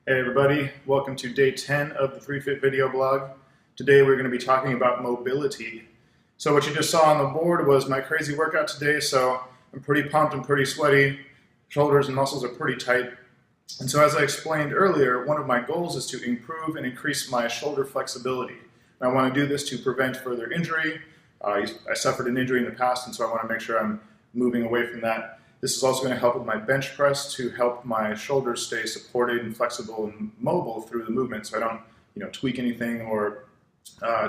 Hey everybody, welcome to day 10 of the 3Fit video blog. Today we're going to be talking about mobility. So what you just saw on the board was my crazy workout today, so I'm pretty pumped and pretty sweaty. Shoulders and muscles are pretty tight. And so as I explained earlier, one of my goals is to improve and increase my shoulder flexibility. And I want to do this to prevent further injury. I suffered an injury in the past, and so I want to make sure I'm moving away from that. This is also going to help with my bench press to help my shoulders stay supported and flexible and mobile through the movement, so I don't, tweak anything or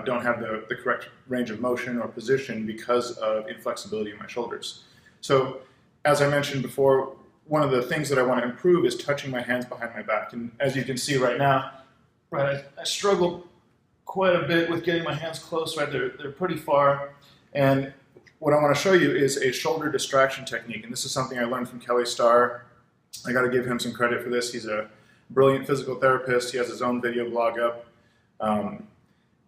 don't have the correct range of motion or position because of inflexibility in my shoulders. So, as I mentioned before, one of the things that I want to improve is touching my hands behind my back. And as you can see right now, I struggle quite a bit with getting my hands close. They're pretty far, and what I want to show you is a shoulder distraction technique, and this is something I learned from Kelly Starr. I got to give him some credit for this. He's a brilliant physical therapist. He has his own video blog up.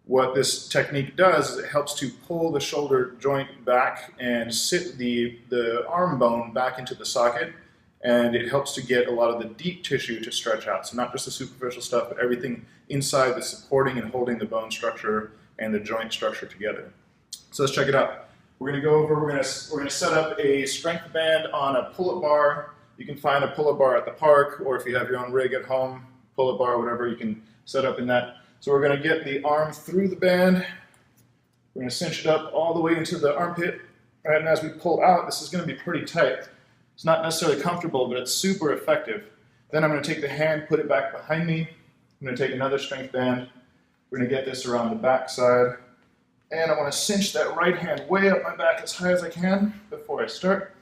What this technique does is it helps to pull the shoulder joint back and sit the arm bone back into the socket, and it helps to get a lot of the deep tissue to stretch out. So not just the superficial stuff, but everything inside that's supporting and holding the bone structure and the joint structure together. So let's check it out. We're going to go over, we're going to set up a strength band on a pull-up bar. You can find a pull-up bar at the park, or if you have your own rig at home, pull-up bar, whatever, you can set up in that. So we're going to get the arm through the band. We're going to cinch it up all the way into the armpit. Right, and as we pull out, this is going to be pretty tight. It's not necessarily comfortable, but it's super effective. Then I'm going to take the hand, put it back behind me. I'm going to take another strength band. We're going to get this around the back side. And I want to cinch that right hand way up my back as high as I can before I start.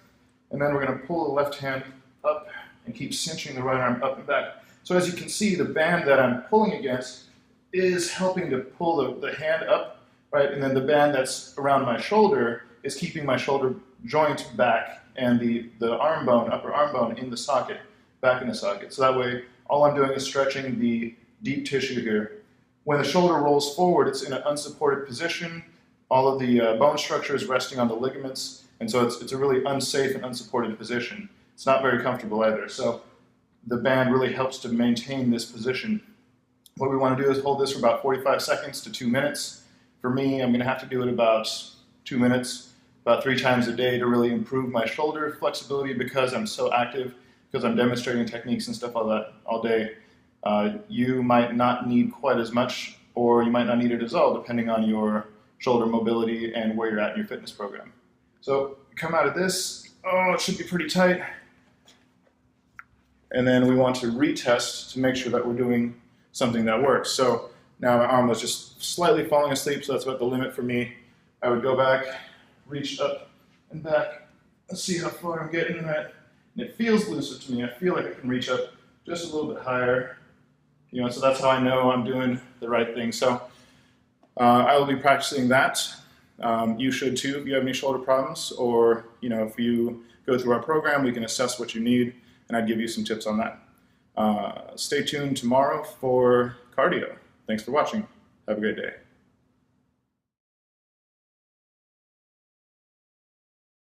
And then we're going to pull the left hand up and keep cinching the right arm up and back. So as you can see, the band that I'm pulling against is helping to pull the hand up, right? And then the band that's around my shoulder is keeping my shoulder joint back and the arm bone, upper arm bone in the socket, back in the socket. So that way, all I'm doing is stretching the deep tissue here. When the shoulder rolls forward, it's in an unsupported position. All of the bone structure is resting on the ligaments, and so it's a really unsafe and unsupported position. It's not very comfortable either. So the band really helps to maintain this position. What we want to do is hold this for about 45 seconds to 2 minutes. For me, I'm going to have to do it about 2 minutes, about 3 times a day to really improve my shoulder flexibility because I'm so active, because I'm demonstrating techniques and stuff like that all day. You might not need quite as much, or you might not need it at all, depending on your shoulder mobility and where you're at in your fitness program. So come out of this, it should be pretty tight. And then we want to retest to make sure that we're doing something that works. So now my arm was just slightly falling asleep, so that's about the limit for me. I would go back, reach up and back. Let's see how far I'm getting at. And it feels looser to me. I feel like I can reach up just a little bit higher. So that's how I know I'm doing the right thing. So I will be practicing that. You should too if you have any shoulder problems, or if you go through our program, we can assess what you need, and I'd give you some tips on that. Stay tuned tomorrow for cardio. Thanks for watching. Have a great day.